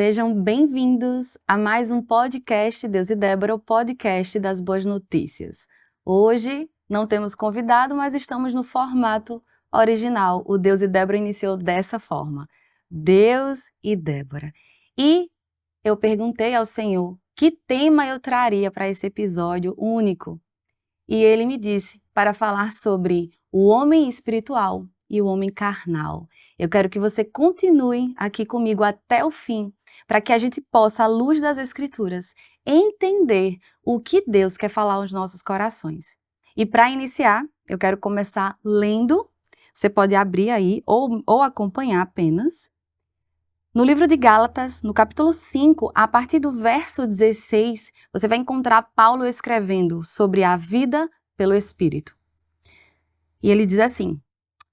Sejam bem-vindos a mais um podcast Deus e Débora, o podcast das boas notícias. Hoje não temos convidado, mas estamos no formato original. O Deus e Débora iniciou dessa forma, Deus e Débora. E eu perguntei ao Senhor que tema eu traria para esse episódio único. E Ele me disse para falar sobre o homem espiritual e o homem carnal. Eu quero que você continue aqui comigo até o fim, para que a gente possa, à luz das Escrituras, entender o que Deus quer falar aos nossos corações. E para iniciar, eu quero começar lendo. Você pode abrir aí ou acompanhar apenas. No livro de Gálatas, no capítulo 5, a partir do verso 16, você vai encontrar Paulo escrevendo sobre a vida pelo Espírito. E ele diz assim: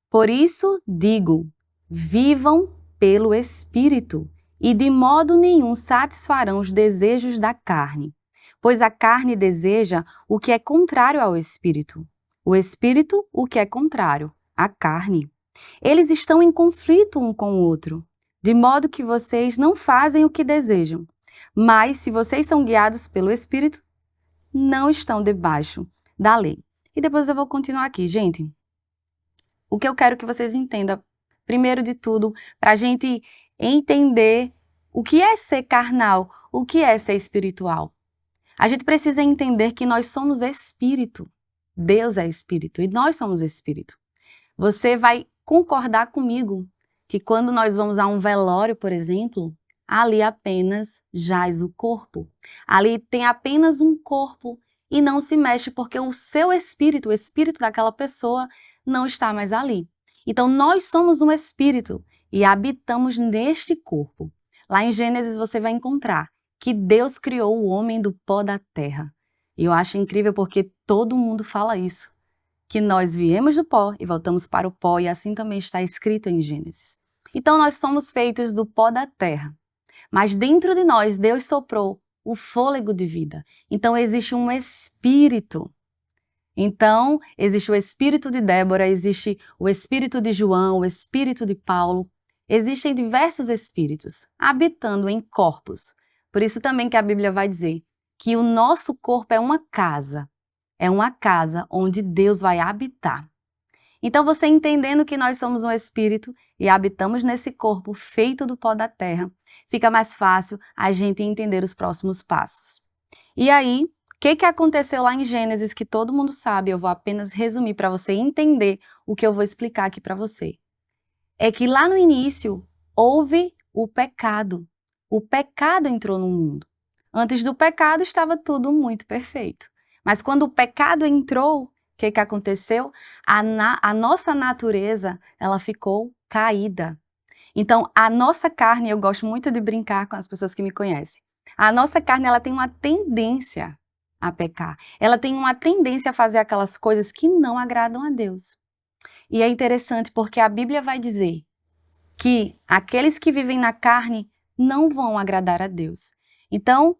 por isso digo, vivam pelo Espírito, e de modo nenhum satisfarão os desejos da carne, pois a carne deseja o que é contrário ao Espírito, o Espírito o que é contrário à carne. Eles estão em conflito um com o outro, de modo que vocês não fazem o que desejam. Mas se vocês são guiados pelo Espírito, não estão debaixo da lei. E depois eu vou continuar aqui, gente. O que eu quero que vocês entendam, primeiro de tudo, para a gente entender o que é ser carnal, o que é ser espiritual. A gente precisa entender que nós somos espírito. Deus é espírito e nós somos espírito. Você vai concordar comigo que quando nós vamos a um velório, por exemplo, ali apenas jaz o corpo. Ali tem apenas um corpo e não se mexe porque o seu espírito, o espírito daquela pessoa, não está mais ali. Então nós somos um espírito e habitamos neste corpo. Lá em Gênesis você vai encontrar que Deus criou o homem do pó da terra. E eu acho incrível porque todo mundo fala isso, que nós viemos do pó e voltamos para o pó, e assim também está escrito em Gênesis. Então nós somos feitos do pó da terra, mas dentro de nós Deus soprou o fôlego de vida. Então existe um espírito. Então existe o espírito de Débora, existe o espírito de João, o espírito de Paulo. Existem diversos espíritos habitando em corpos. Por isso também que a Bíblia vai dizer que o nosso corpo é uma casa. É uma casa onde Deus vai habitar. Então você entendendo que nós somos um espírito e habitamos nesse corpo feito do pó da terra, fica mais fácil a gente entender os próximos passos. E aí, o que aconteceu lá em Gênesis que todo mundo sabe? Eu vou apenas resumir para você entender o que eu vou explicar aqui para você. É que lá no início houve o pecado. O pecado entrou no mundo. Antes do pecado estava tudo muito perfeito. Mas quando o pecado entrou, o que aconteceu? A nossa natureza, ela ficou caída. Então, a nossa carne, eu gosto muito de brincar com as pessoas que me conhecem. A nossa carne, ela tem uma tendência a pecar. Ela tem uma tendência a fazer aquelas coisas que não agradam a Deus. E é interessante porque a Bíblia vai dizer que aqueles que vivem na carne não vão agradar a Deus. Então,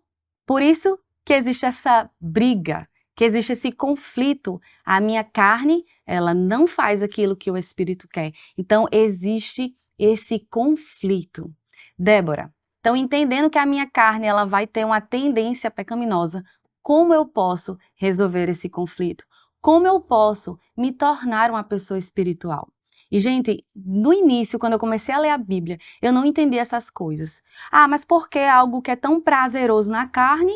por isso que existe essa briga, que existe esse conflito. A minha carne, ela não faz aquilo que o Espírito quer. Então, existe esse conflito. Débora, então entendendo que a minha carne, ela vai ter uma tendência pecaminosa, como eu posso resolver esse conflito? Como eu posso me tornar uma pessoa espiritual? E, gente, no início, quando eu comecei a ler a Bíblia, eu não entendi essas coisas. Ah, mas por que algo que é tão prazeroso na carne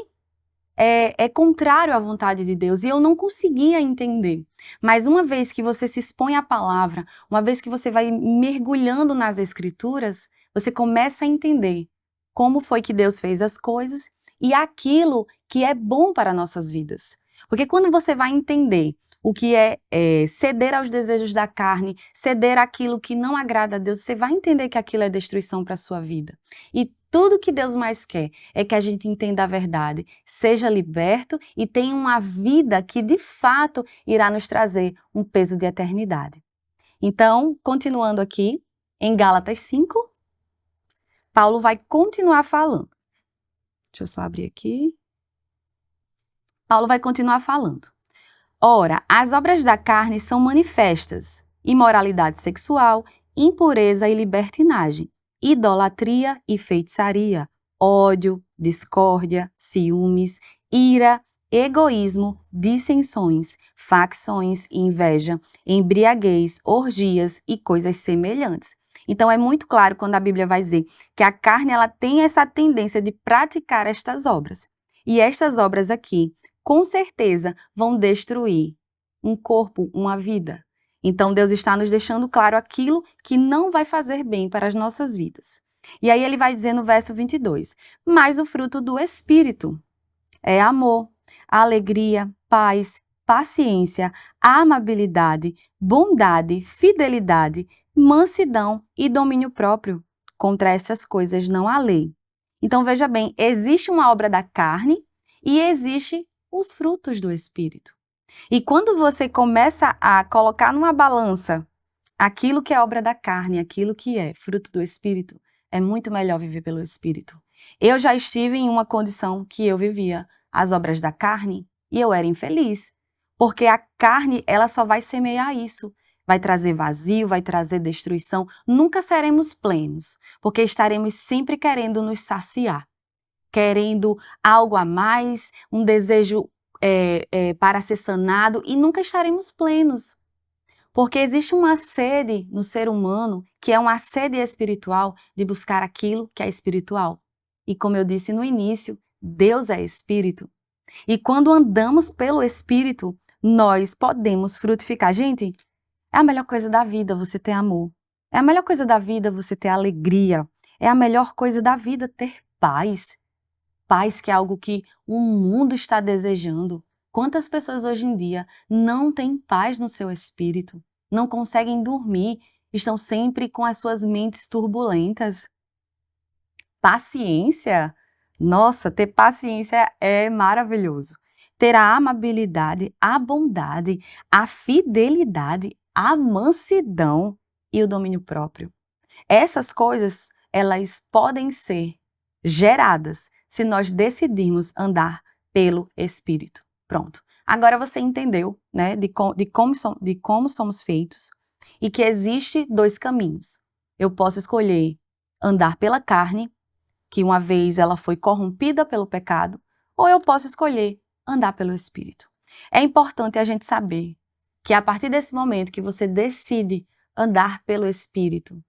é contrário à vontade de Deus? E eu não conseguia entender. Mas uma vez que você se expõe à palavra, uma vez que você vai mergulhando nas Escrituras, você começa a entender como foi que Deus fez as coisas e aquilo que é bom para nossas vidas. Porque quando você vai entender o que é ceder aos desejos da carne, ceder àquilo que não agrada a Deus, você vai entender que aquilo é destruição para a sua vida. E tudo que Deus mais quer é que a gente entenda a verdade, seja liberto e tenha uma vida que de fato irá nos trazer um peso de eternidade. Então, continuando aqui, em Gálatas 5, Paulo vai continuar falando. Deixa eu só abrir aqui. Paulo vai continuar falando. Ora, as obras da carne são manifestas: imoralidade sexual, impureza e libertinagem, idolatria e feitiçaria, ódio, discórdia, ciúmes, ira, egoísmo, dissensões, facções, inveja, embriaguez, orgias e coisas semelhantes. Então é muito claro quando a Bíblia vai dizer que a carne ela tem essa tendência de praticar estas obras. E estas obras aqui, com certeza, vão destruir um corpo, uma vida. Então Deus está nos deixando claro aquilo que não vai fazer bem para as nossas vidas. E aí ele vai dizer no verso 22, mas o fruto do Espírito é amor, alegria, paz, paciência, amabilidade, bondade, fidelidade, mansidão e domínio próprio. Contra estas coisas não há lei. Então veja bem, existe uma obra da carne e existe os frutos do Espírito. E quando você começa a colocar numa balança aquilo que é obra da carne, aquilo que é fruto do Espírito, é muito melhor viver pelo Espírito. Eu já estive em uma condição que eu vivia as obras da carne e eu era infeliz, porque a carne ela só vai semear isso, vai trazer vazio, vai trazer destruição, nunca seremos plenos, porque estaremos sempre querendo nos saciar, querendo algo a mais, um desejo para ser sanado e nunca estaremos plenos. Porque existe uma sede no ser humano, que é uma sede espiritual, de buscar aquilo que é espiritual. E como eu disse no início, Deus é Espírito. E quando andamos pelo Espírito, nós podemos frutificar. Gente, é a melhor coisa da vida você ter amor. É a melhor coisa da vida você ter alegria. É a melhor coisa da vida ter paz. Paz que é algo que o mundo está desejando. Quantas pessoas hoje em dia não têm paz no seu espírito, não conseguem dormir, estão sempre com as suas mentes turbulentas? Paciência? Nossa, ter paciência é maravilhoso. Ter a amabilidade, a bondade, a fidelidade, a mansidão e o domínio próprio. Essas coisas, elas podem ser geradas se nós decidirmos andar pelo Espírito. Pronto. Agora você entendeu, né, de como somos feitos e que existe dois caminhos. Eu posso escolher andar pela carne, que uma vez ela foi corrompida pelo pecado, ou eu posso escolher andar pelo Espírito. É importante a gente saber que a partir desse momento que você decide andar pelo Espírito,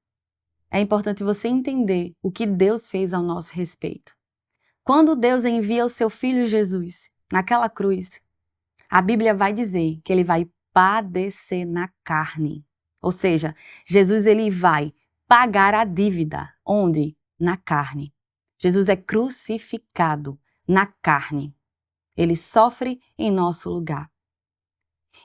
é importante você entender o que Deus fez ao nosso respeito. Quando Deus envia o seu Filho Jesus naquela cruz, a Bíblia vai dizer que ele vai padecer na carne. Ou seja, Jesus ele vai pagar a dívida. Onde? Na carne. Jesus é crucificado na carne. Ele sofre em nosso lugar.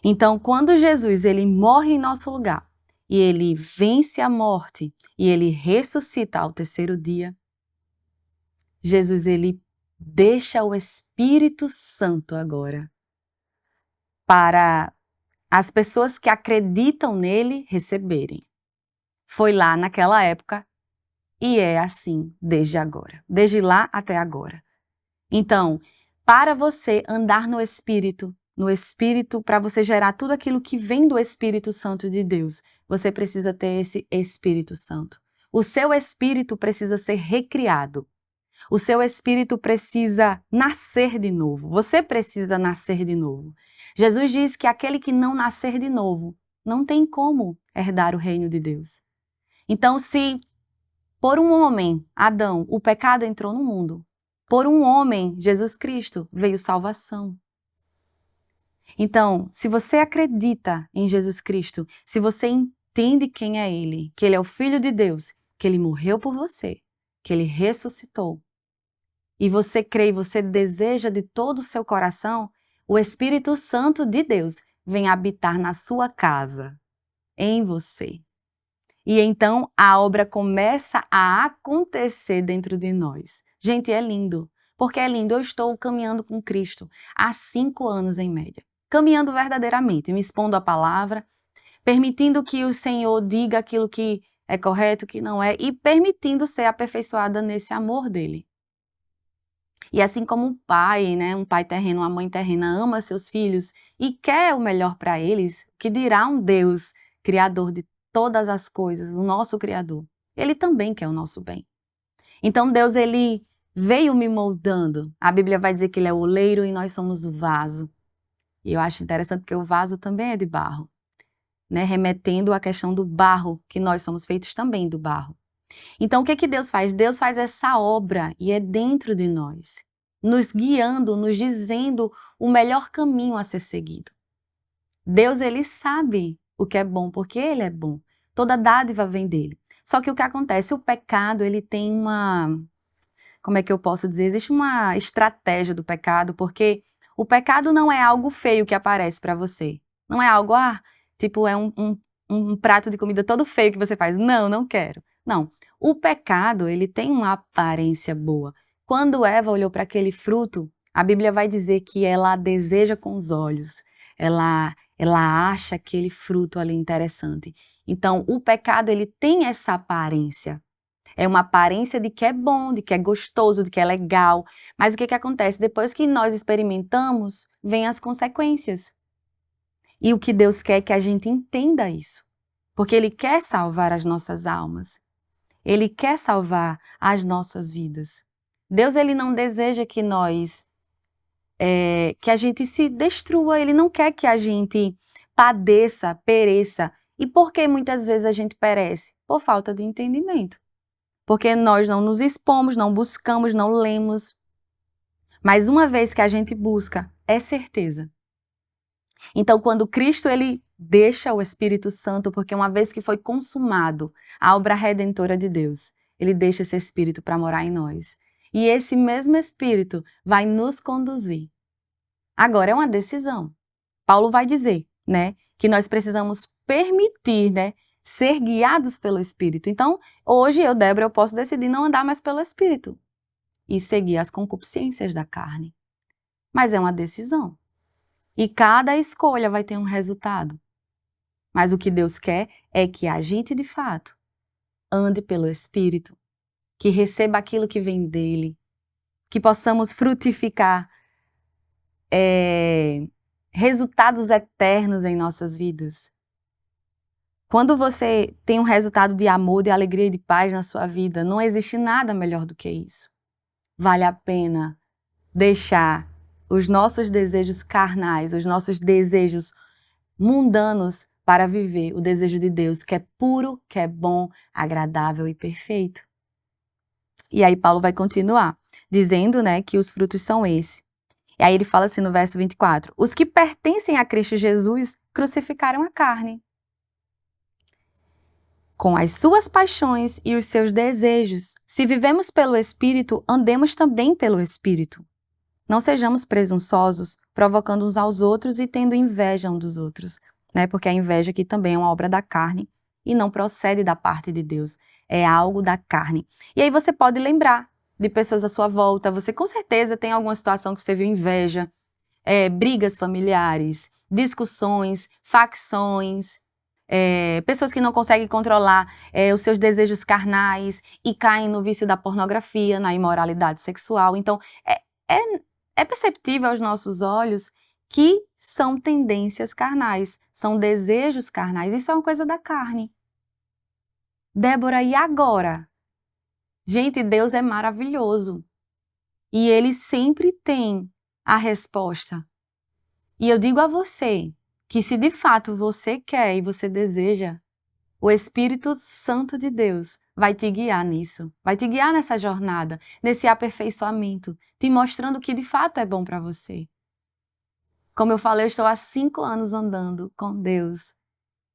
Então, quando Jesus ele morre em nosso lugar e ele vence a morte e ele ressuscita ao terceiro dia, Jesus ele deixa o Espírito Santo agora para as pessoas que acreditam nele receberem. Foi lá naquela época e é assim desde agora, desde lá até agora. Então, para você andar no Espírito, para você gerar tudo aquilo que vem do Espírito Santo de Deus, você precisa ter esse Espírito Santo. O seu espírito precisa ser recriado. O seu espírito precisa nascer de novo. Você precisa nascer de novo. Jesus diz que aquele que não nascer de novo não tem como herdar o reino de Deus. Então, se por um homem, Adão, o pecado entrou no mundo, por um homem, Jesus Cristo, veio salvação. Então, se você acredita em Jesus Cristo, se você entende quem é Ele, que Ele é o Filho de Deus, que Ele morreu por você, que Ele ressuscitou, e você crê e você deseja de todo o seu coração, o Espírito Santo de Deus vem habitar na sua casa, em você. E então a obra começa a acontecer dentro de nós. Gente, é lindo. Porque é lindo. Eu estou caminhando com Cristo há 5 anos em média. Caminhando verdadeiramente, me expondo à palavra, permitindo que o Senhor diga aquilo que é correto, que não é, e permitindo ser aperfeiçoada nesse amor dele. E assim como um pai, né, um pai terreno, uma mãe terrena ama seus filhos e quer o melhor para eles, que dirá um Deus, criador de todas as coisas, o nosso Criador. Ele também quer o nosso bem. Então Deus, ele veio me moldando. A Bíblia vai dizer que ele é o oleiro e nós somos o vaso. E eu acho interessante porque o vaso também é de barro, né? Remetendo à questão do barro, que nós somos feitos também do barro. Então, o que que Deus faz? Deus faz essa obra e é dentro de nós, nos guiando, nos dizendo o melhor caminho a ser seguido. Deus, ele sabe o que é bom, porque ele é bom. Toda dádiva vem dele. Só que o que acontece? O pecado, ele tem como é que eu posso dizer? Existe uma estratégia do pecado, porque o pecado não é algo feio que aparece para você. Não é algo, tipo, é um prato de comida todo feio que você faz. Não, não quero. Não. O pecado, ele tem uma aparência boa. Quando Eva olhou para aquele fruto, a Bíblia vai dizer que ela deseja com os olhos. Ela acha aquele fruto ali interessante. Então, o pecado, ele tem essa aparência. É uma aparência de que é bom, de que é gostoso, de que é legal. Mas o que que acontece? Depois que nós experimentamos, vêm as consequências. E o que Deus quer é que a gente entenda isso. Porque Ele quer salvar as nossas almas. Ele quer salvar as nossas vidas. Deus, Ele não deseja que que a gente se destrua. Ele não quer que a gente padeça, pereça. E por que muitas vezes a gente perece? Por falta de entendimento. Porque nós não nos expomos, não buscamos, não lemos. Mas uma vez que a gente busca, é certeza. Então, quando Cristo ele deixa o Espírito Santo, porque uma vez que foi consumado a obra redentora de Deus, ele deixa esse Espírito para morar em nós. E esse mesmo Espírito vai nos conduzir. Agora é uma decisão. Paulo vai dizer, né, que nós precisamos permitir, né, ser guiados pelo Espírito. Então, hoje eu, Débora, eu posso decidir não andar mais pelo Espírito e seguir as concupiscências da carne. Mas é uma decisão. E cada escolha vai ter um resultado. Mas o que Deus quer é que a gente, de fato, ande pelo Espírito, que receba aquilo que vem dele, que possamos frutificar resultados eternos em nossas vidas. Quando você tem um resultado de amor, de alegria e de paz na sua vida, não existe nada melhor do que isso. Vale a pena deixar os nossos desejos carnais, os nossos desejos mundanos para viver o desejo de Deus, que é puro, que é bom, agradável e perfeito. E aí Paulo vai continuar, dizendo, né, que os frutos são esses. E aí ele fala assim no verso 24, os que pertencem a Cristo Jesus crucificaram a carne, com as suas paixões e os seus desejos. Se vivemos pelo Espírito, andemos também pelo Espírito. Não sejamos presunçosos, provocando uns aos outros e tendo inveja uns dos outros, né? Porque a inveja aqui também é uma obra da carne e não procede da parte de Deus, é algo da carne. E aí você pode lembrar de pessoas à sua volta, você com certeza tem alguma situação que você viu inveja, brigas familiares, discussões, facções, pessoas que não conseguem controlar os seus desejos carnais e caem no vício da pornografia, na imoralidade sexual. Então, é perceptível aos nossos olhos que são tendências carnais, são desejos carnais. Isso é uma coisa da carne. Débora, e agora? Gente, Deus é maravilhoso. E Ele sempre tem a resposta. E eu digo a você que se de fato você quer e você deseja, o Espírito Santo de Deus vai te guiar nisso, vai te guiar nessa jornada, nesse aperfeiçoamento, te mostrando o que de fato é bom para você. Como eu falei, eu estou há 5 anos andando com Deus.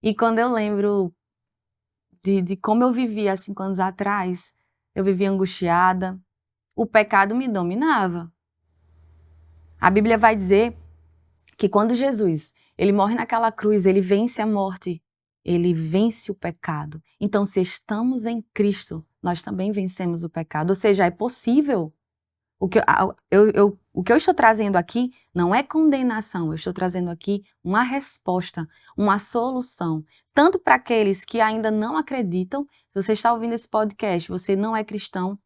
E quando eu lembro de como eu vivia há 5 anos atrás, eu vivia angustiada, o pecado me dominava. A Bíblia vai dizer que quando Jesus, ele morre naquela cruz, ele vence a morte, ele vence o pecado. Então, se estamos em Cristo, nós também vencemos o pecado. Ou seja, é possível. O que eu estou trazendo aqui não é condenação, eu estou trazendo aqui uma resposta, uma solução. Tanto para aqueles que ainda não acreditam, se você está ouvindo esse podcast, você não é cristão,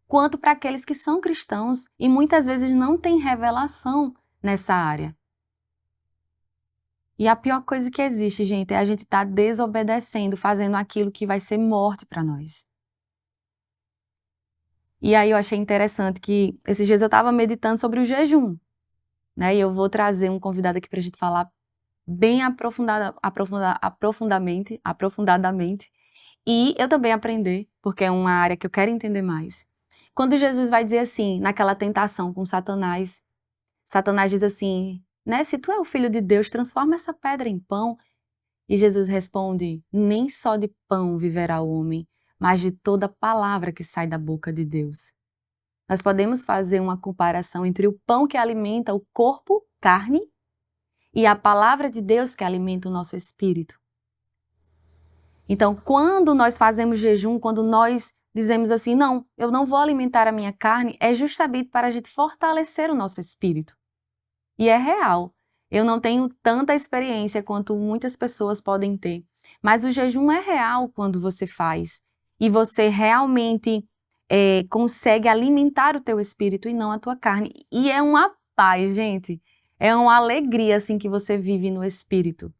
quanto para aqueles que são cristãos e muitas vezes não têm revelação nessa área. E a pior coisa que existe, gente, é a gente estar desobedecendo, fazendo aquilo que vai ser morte para nós. E aí eu achei interessante que esses dias eu estava meditando sobre o jejum, né? E eu vou trazer um convidado aqui para a gente falar bem aprofundadamente. E eu também aprender, porque é uma área que eu quero entender mais. Quando Jesus vai dizer assim, naquela tentação com Satanás, Satanás diz assim, né? Se tu é o filho de Deus, transforma essa pedra em pão. E Jesus responde, nem só de pão viverá o homem, mas de toda palavra que sai da boca de Deus. Nós podemos fazer uma comparação entre o pão que alimenta o corpo, carne, e a palavra de Deus que alimenta o nosso espírito. Então, quando nós fazemos jejum, quando nós dizemos assim, não, eu não vou alimentar a minha carne, é justamente para a gente fortalecer o nosso espírito. E é real. Eu não tenho tanta experiência quanto muitas pessoas podem ter, mas o jejum é real quando você faz. E você realmente consegue alimentar o teu espírito e não a tua carne. E é uma paz, gente. É uma alegria assim que você vive no espírito.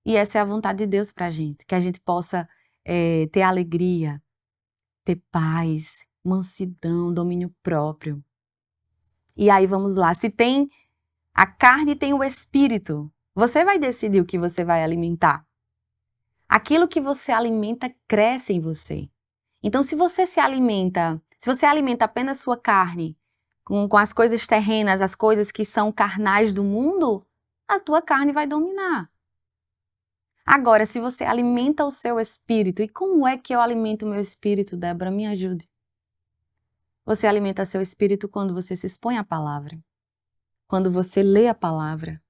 E essa é a vontade de Deus pra gente, que a gente possa ter alegria, ter paz, mansidão, domínio próprio. E aí vamos lá, se tem a carne tem o espírito, você vai decidir o que você vai alimentar. Aquilo que você alimenta cresce em você. Então se você alimenta apenas sua carne, com as coisas terrenas, as coisas que são carnais do mundo, a tua carne vai dominar. Agora, se você alimenta o seu espírito, e como é que eu alimento o meu espírito, Débora? Me ajude. Você alimenta seu espírito quando você se expõe à palavra, quando você lê a palavra,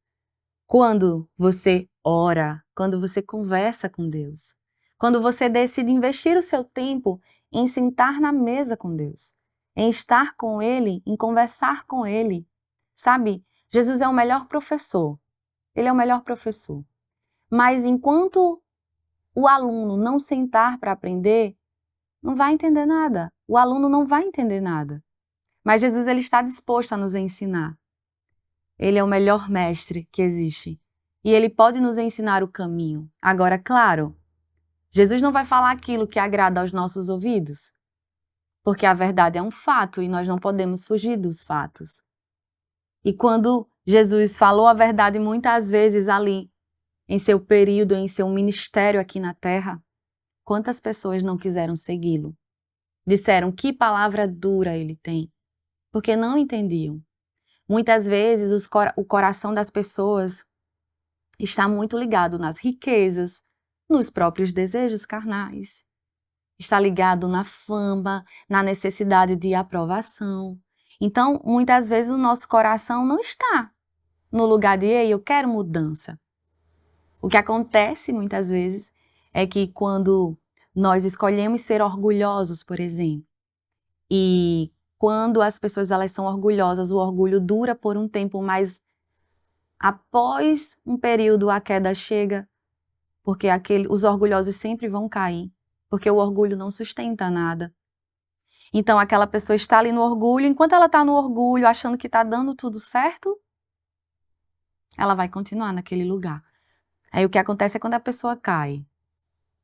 quando você ora, quando você conversa com Deus, quando você decide investir o seu tempo em sentar na mesa com Deus, em estar com Ele, em conversar com Ele. Sabe, Jesus é o melhor professor, Ele é o melhor professor. Mas enquanto o aluno não sentar para aprender, não vai entender nada. O aluno não vai entender nada. Mas Jesus ele está disposto a nos ensinar. Ele é o melhor mestre que existe. E ele pode nos ensinar o caminho. Agora, claro, Jesus não vai falar aquilo que agrada aos nossos ouvidos, porque a verdade é um fato e nós não podemos fugir dos fatos. E quando Jesus falou a verdade muitas vezes ali, em seu período, em seu ministério aqui na terra, quantas pessoas não quiseram segui-lo? Disseram que palavra dura ele tem, porque não entendiam. Muitas vezes o coração das pessoas está muito ligado nas riquezas, nos próprios desejos carnais. Está ligado na fama, na necessidade de aprovação. Então, muitas vezes o nosso coração não está no lugar de, ei, eu quero mudança. O que acontece muitas vezes é que quando nós escolhemos ser orgulhosos, por exemplo, e quando as pessoas elas são orgulhosas, o orgulho dura por um tempo, mas após um período a queda chega, porque os orgulhosos sempre vão cair, porque o orgulho não sustenta nada. Então aquela pessoa está ali no orgulho, enquanto ela está no orgulho, achando que está dando tudo certo, ela vai continuar naquele lugar. Aí o que acontece é quando a pessoa cai,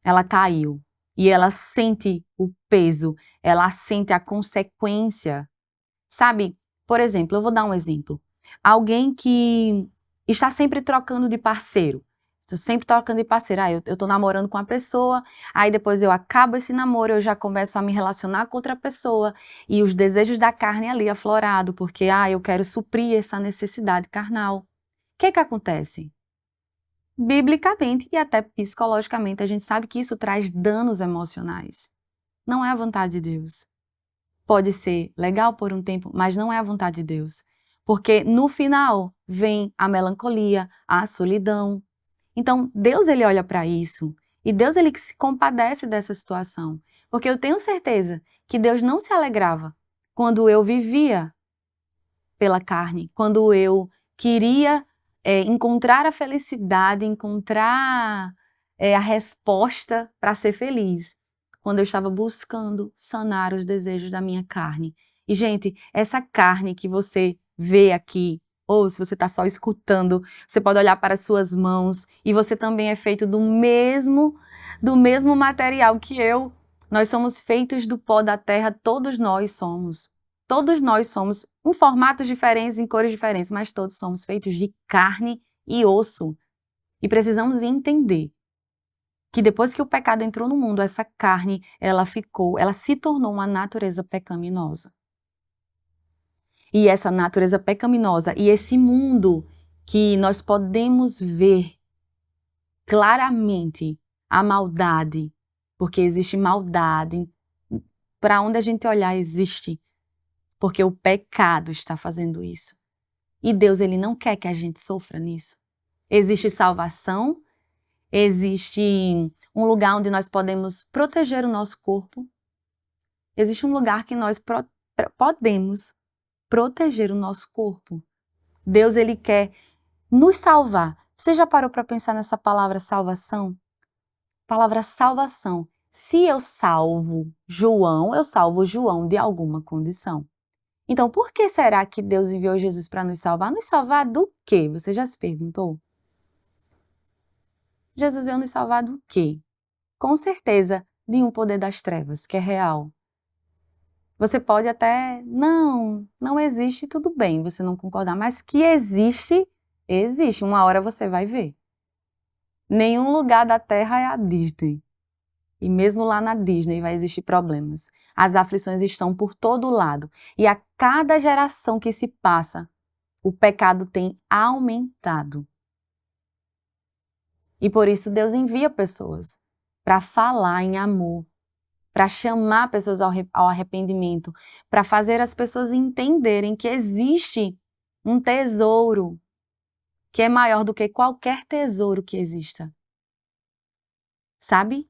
ela caiu, e ela sente o peso, ela sente a consequência. Sabe, por exemplo, eu vou dar um exemplo. Alguém que está sempre trocando de parceiro. Estou sempre trocando de parceiro. Eu estou namorando com uma pessoa, aí depois eu acabo esse namoro, eu já começo a me relacionar com outra pessoa e os desejos da carne ali aflorado, porque eu quero suprir essa necessidade carnal. O que acontece? Biblicamente e até psicologicamente, a gente sabe que isso traz danos emocionais. Não é a vontade de Deus. Pode ser legal por um tempo, mas não é a vontade de Deus. Porque no final vem a melancolia, a solidão. Então, Deus ele olha para isso e Deus ele se compadece dessa situação. Porque eu tenho certeza que Deus não se alegrava quando eu vivia pela carne, quando eu queria encontrar a felicidade, encontrar a resposta para ser feliz, quando eu estava buscando sanar os desejos da minha carne. E, gente, essa carne que você vê aqui, ou se você está só escutando, você pode olhar para as suas mãos e você também é feito do mesmo material que eu. Nós somos feitos do pó da terra, todos nós somos. Todos nós somos em formatos diferentes, em cores diferentes, mas todos somos feitos de carne e osso. E precisamos entender que depois que o pecado entrou no mundo, essa carne, ela se tornou uma natureza pecaminosa. E essa natureza pecaminosa e esse mundo que nós podemos ver claramente a maldade, porque existe maldade, para onde a gente olhar existe, porque o pecado está fazendo isso. E Deus, ele não quer que a gente sofra nisso. Existe salvação, existe um lugar onde nós podemos proteger o nosso corpo. Existe um lugar que nós podemos proteger o nosso corpo. Deus, ele quer nos salvar. Você já parou para pensar nessa palavra salvação? Palavra salvação. Se eu salvo João de alguma condição. Então, por que será que Deus enviou Jesus para nos salvar? Nos salvar do quê? Você já se perguntou? Jesus veio nos salvar do quê? Com certeza, de um poder das trevas, que é real. Você pode até, não existe, tudo bem, você não concordar, mas que existe, existe. Uma hora você vai ver. Nenhum lugar da Terra é a Disney. E mesmo lá na Disney vai existir problemas. As aflições estão por todo lado. E a cada geração que se passa, o pecado tem aumentado. E por isso Deus envia pessoas para falar em amor, para chamar pessoas ao arrependimento, para fazer as pessoas entenderem que existe um tesouro que é maior do que qualquer tesouro que exista. Sabe?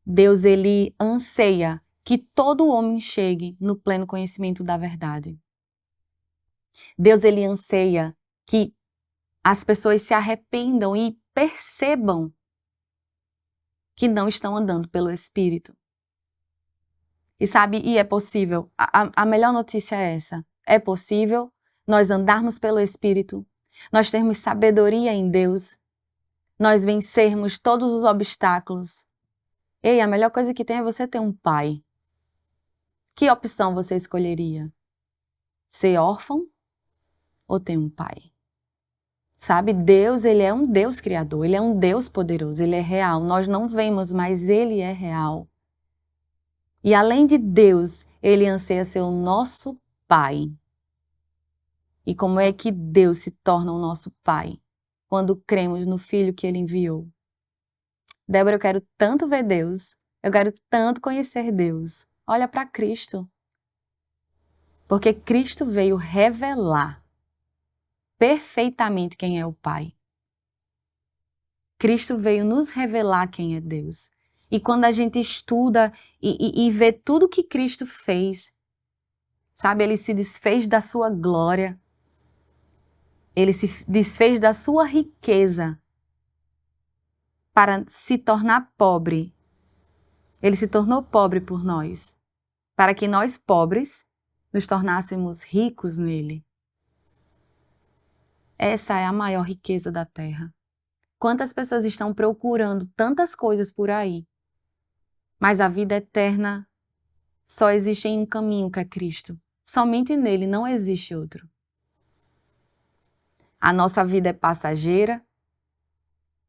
Deus, ele anseia que todo homem chegue no pleno conhecimento da verdade. Deus, ele anseia que as pessoas se arrependam e percebam que não estão andando pelo Espírito. E sabe, e é possível, a melhor notícia é essa, é possível nós andarmos pelo Espírito, nós termos sabedoria em Deus, nós vencermos todos os obstáculos. Ei, a melhor coisa que tem é você ter um pai. Que opção você escolheria? Ser órfão ou ter um pai? Sabe, Deus, ele é um Deus criador, ele é um Deus poderoso, ele é real. Nós não vemos, mas ele é real. E além de Deus, ele anseia ser o nosso pai. E como é que Deus se torna o nosso pai? Quando cremos no Filho que ele enviou. Débora, eu quero tanto ver Deus, eu quero tanto conhecer Deus. Olha para Cristo. Porque Cristo veio revelar perfeitamente quem é o Pai. Cristo veio nos revelar quem é Deus. E quando a gente estuda e vê tudo que Cristo fez, sabe, ele se desfez da sua glória, ele se desfez da sua riqueza para se tornar pobre. Ele se tornou pobre por nós, para que nós, pobres, nos tornássemos ricos nele. Essa é a maior riqueza da terra. Quantas pessoas estão procurando tantas coisas por aí, mas a vida eterna só existe em um caminho, que é Cristo. Somente nele, não existe outro. A nossa vida é passageira.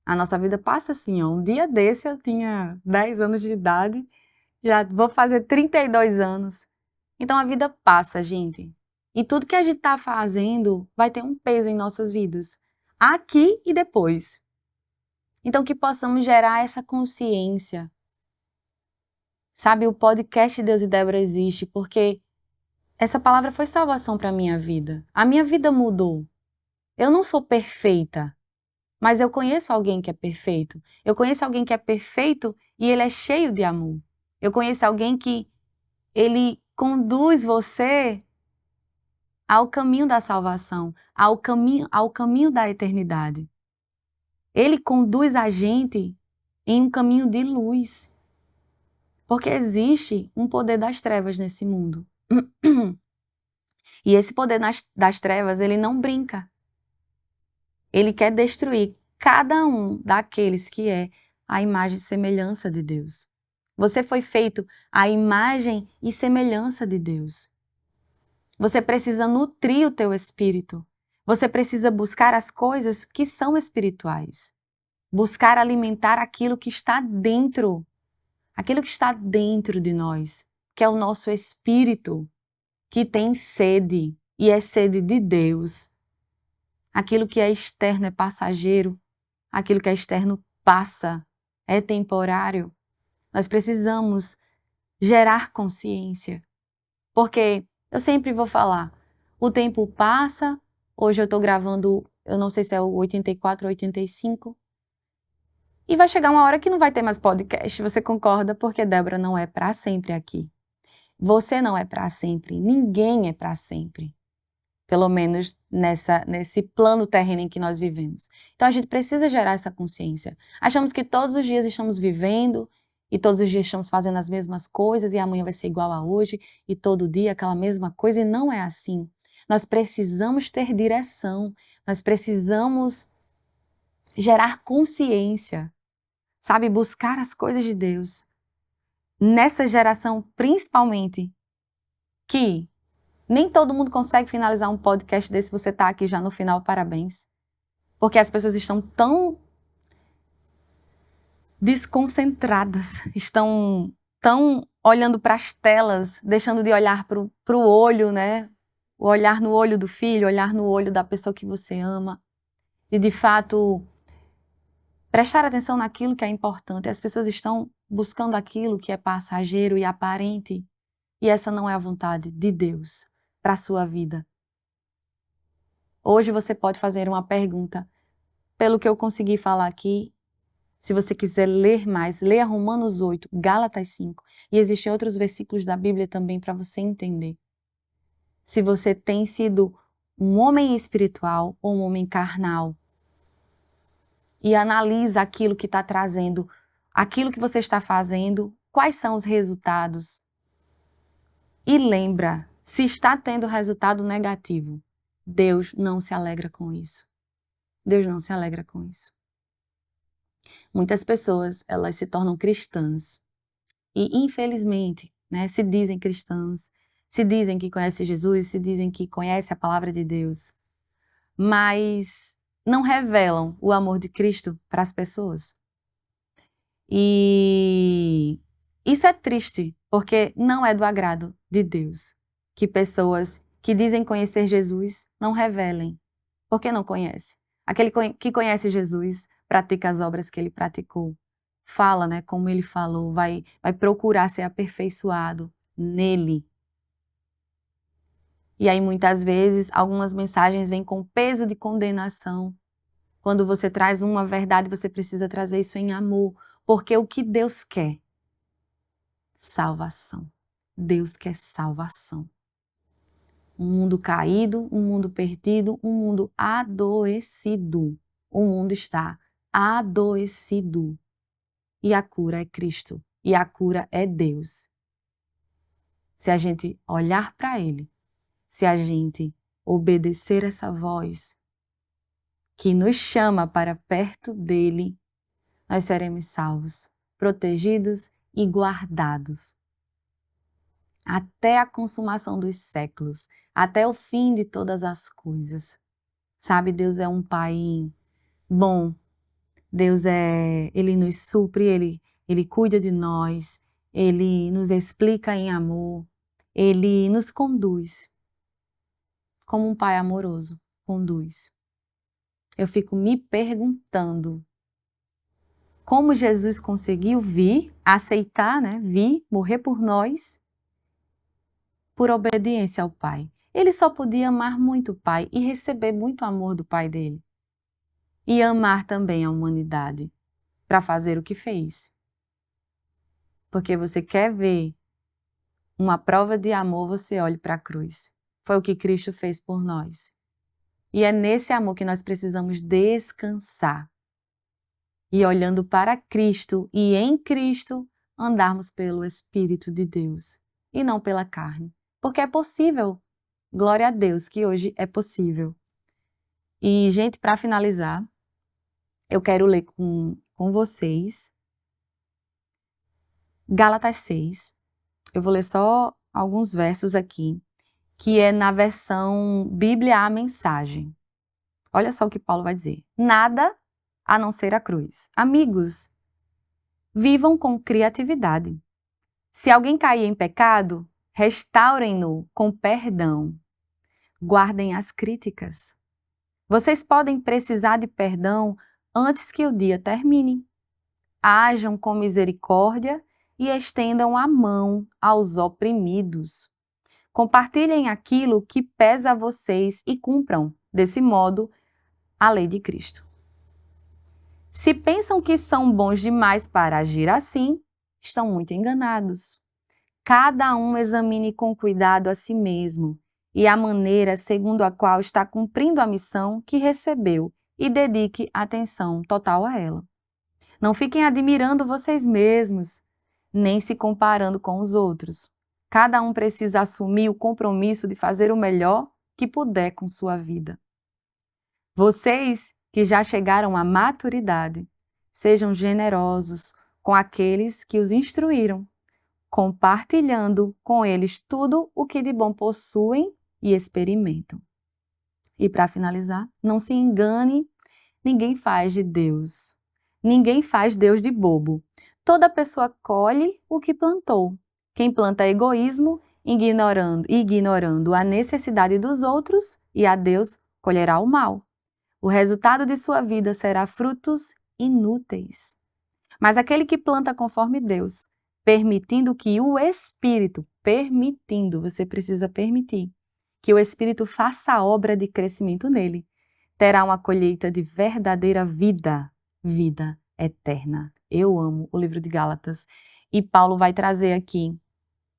A nossa vida passa assim, ó. Um dia desse eu tinha 10 anos de idade, já vou fazer 32 anos. Então a vida passa, gente. E tudo que a gente está fazendo vai ter um peso em nossas vidas, aqui e depois. Então que possamos gerar essa consciência. Sabe, o podcast Deus e Débora existe porque essa palavra foi salvação para a minha vida. A minha vida mudou. Eu não sou perfeita, mas eu conheço alguém que é perfeito. Eu conheço alguém que é perfeito e ele é cheio de amor. Eu conheço alguém que ele conduz você ao caminho da salvação, ao caminho da eternidade. Ele conduz a gente em um caminho de luz. Porque existe um poder das trevas nesse mundo. E esse poder das trevas, ele não brinca. Ele quer destruir cada um daqueles que é a imagem e semelhança de Deus. Você foi feito à imagem e semelhança de Deus. Você precisa nutrir o teu espírito. Você precisa buscar as coisas que são espirituais. Buscar alimentar aquilo que está dentro de nós, que é o nosso espírito, que tem sede, e é sede de Deus. Aquilo que é externo é passageiro, aquilo que é externo passa, é temporário. Nós precisamos gerar consciência, porque eu sempre vou falar, o tempo passa, hoje eu estou gravando, eu não sei se é o 84 ou 85, e vai chegar uma hora que não vai ter mais podcast, você concorda? Porque Débora não é para sempre aqui. Você não é para sempre, ninguém é para sempre. Pelo menos nesse plano terreno em que nós vivemos. Então a gente precisa gerar essa consciência. Achamos que todos os dias estamos vivendo e todos os dias estamos fazendo as mesmas coisas e amanhã vai ser igual a hoje e todo dia aquela mesma coisa, e não é assim. Nós precisamos ter direção, nós precisamos gerar consciência, sabe? Buscar as coisas de Deus. Nessa geração, principalmente, que nem todo mundo consegue finalizar um podcast desse, você está aqui já no final, parabéns. Porque as pessoas estão tão desconcentradas, estão tão olhando para as telas, deixando de olhar para o olho, né? O olhar no olho do filho, olhar no olho da pessoa que você ama. E de fato, prestar atenção naquilo que é importante. As pessoas estão buscando aquilo que é passageiro e aparente. E essa não é a vontade de Deus para a sua vida. Hoje você pode fazer uma pergunta. Pelo que eu consegui falar aqui, se você quiser ler mais, leia Romanos 8, Gálatas 5. E existem outros versículos da Bíblia também para você entender. Se você tem sido um homem espiritual ou um homem carnal, e analisa aquilo que está trazendo, aquilo que você está fazendo, quais são os resultados. E lembra, se está tendo resultado negativo, Deus não se alegra com isso. Deus não se alegra com isso. Muitas pessoas, elas se tornam cristãs e, infelizmente, né, se dizem cristãs, se dizem que conhecem Jesus, se dizem que conhecem a palavra de Deus, mas não revelam o amor de Cristo para as pessoas. E isso é triste, porque não é do agrado de Deus que pessoas que dizem conhecer Jesus não revelem, porque não conhece. Aquele que conhece Jesus pratica as obras que ele praticou, fala, né, como ele falou, vai procurar ser aperfeiçoado nele. E aí muitas vezes algumas mensagens vêm com peso de condenação. Quando você traz uma verdade, você precisa trazer isso em amor, porque o que Deus quer? Salvação. Deus quer salvação. Um mundo caído, um mundo perdido, um mundo adoecido. O mundo está adoecido. E a cura é Cristo. E a cura é Deus. Se a gente olhar para Ele, se a gente obedecer essa voz que nos chama para perto dEle, nós seremos salvos, protegidos e guardados até a consumação dos séculos, até o fim de todas as coisas. Sabe, Deus é um Pai bom. Deus Ele nos supre, Ele cuida de nós, Ele nos explica em amor, Ele nos conduz, como um Pai amoroso conduz. Eu fico me perguntando como Jesus conseguiu vir, aceitar, né, vir, morrer por nós, por obediência ao Pai. Ele só podia amar muito o Pai e receber muito amor do Pai dele. E amar também a humanidade para fazer o que fez. Porque você quer ver uma prova de amor, você olhe para a cruz. Foi o que Cristo fez por nós. E é nesse amor que nós precisamos descansar. E olhando para Cristo e em Cristo, andarmos pelo Espírito de Deus e não pela carne. Porque é possível. Glória a Deus que hoje é possível. E, gente, para finalizar, eu quero ler com vocês Gálatas 6, eu vou ler só alguns versos aqui, que é na versão Bíblia a Mensagem. Olha só o que Paulo vai dizer. Nada a não ser a cruz. Amigos, vivam com criatividade. Se alguém cair em pecado, restaurem-no com perdão. Guardem as críticas. Vocês podem precisar de perdão antes que o dia termine. Ajam com misericórdia e estendam a mão aos oprimidos. Compartilhem aquilo que pesa a vocês e cumpram, desse modo, a lei de Cristo. Se pensam que são bons demais para agir assim, estão muito enganados. Cada um examine com cuidado a si mesmo e a maneira segundo a qual está cumprindo a missão que recebeu e dedique atenção total a ela. Não fiquem admirando vocês mesmos, nem se comparando com os outros. Cada um precisa assumir o compromisso de fazer o melhor que puder com sua vida. Vocês que já chegaram à maturidade, sejam generosos com aqueles que os instruíram, compartilhando com eles tudo o que de bom possuem e experimentam. E para finalizar, não se engane, ninguém faz Deus de bobo. Toda pessoa colhe o que plantou. Quem planta egoísmo, ignorando a necessidade dos outros, e a Deus colherá o mal. O resultado de sua vida será frutos inúteis. Mas aquele que planta conforme Deus, permitindo que o Espírito, você precisa permitir, que o Espírito faça a obra de crescimento nele, terá uma colheita de verdadeira vida eterna. Eu amo o livro de Gálatas e Paulo vai trazer aqui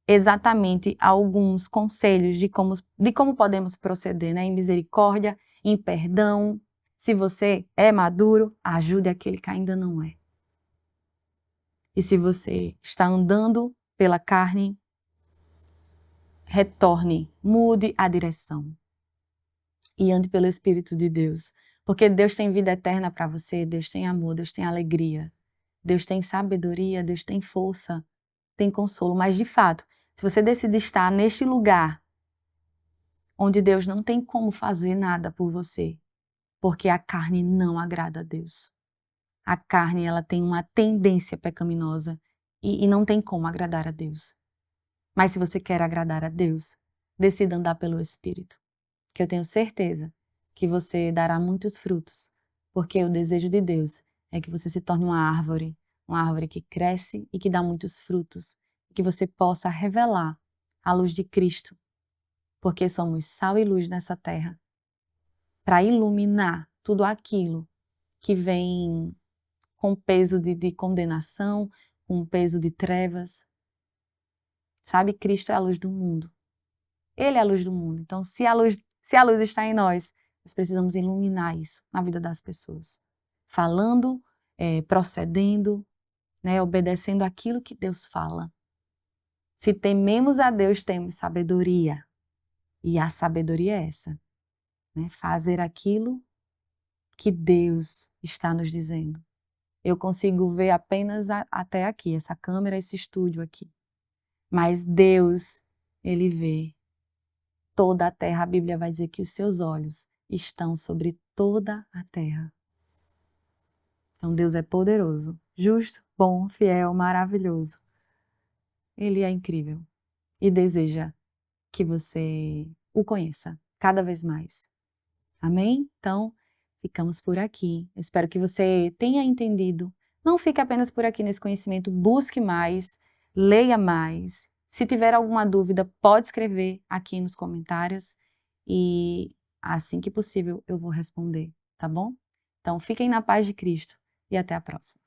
exatamente alguns conselhos de como podemos proceder, né? Em misericórdia, em perdão. Se você é maduro, ajude aquele que ainda não é. E se você está andando pela carne, retorne, mude a direção e ande pelo Espírito de Deus. Porque Deus tem vida eterna para você, Deus tem amor, Deus tem alegria, Deus tem sabedoria, Deus tem força, tem consolo. Mas, de fato, se você decidir estar neste lugar onde Deus não tem como fazer nada por você, porque a carne não agrada a Deus. A carne, ela tem uma tendência pecaminosa e não tem como agradar a Deus. Mas se você quer agradar a Deus, decida andar pelo Espírito, que eu tenho certeza que você dará muitos frutos, porque o desejo de Deus é que você se torne uma árvore que cresce e que dá muitos frutos, que você possa revelar a luz de Cristo, porque somos sal e luz nessa terra, para iluminar tudo aquilo que vem com peso de condenação, com peso de trevas. Sabe, Cristo é a luz do mundo. Ele é a luz do mundo. Então, se a luz está em nós precisamos iluminar isso na vida das pessoas. Falando, procedendo, né, obedecendo aquilo que Deus fala. Se tememos a Deus, temos sabedoria. E a sabedoria é essa, né? Fazer aquilo que Deus está nos dizendo. Eu consigo ver apenas até aqui, essa câmera, esse estúdio aqui. Mas Deus, Ele vê toda a terra. A Bíblia vai dizer que os seus olhos estão sobre toda a terra. Então Deus é poderoso, justo, bom, fiel, maravilhoso. Ele é incrível e deseja que você o conheça cada vez mais. Amém? Então, ficamos por aqui. Eu espero que você tenha entendido. Não fique apenas por aqui nesse conhecimento, busque mais, leia mais. Se tiver alguma dúvida, pode escrever aqui nos comentários e assim que possível eu vou responder, tá bom? Então, fiquem na paz de Cristo e até a próxima.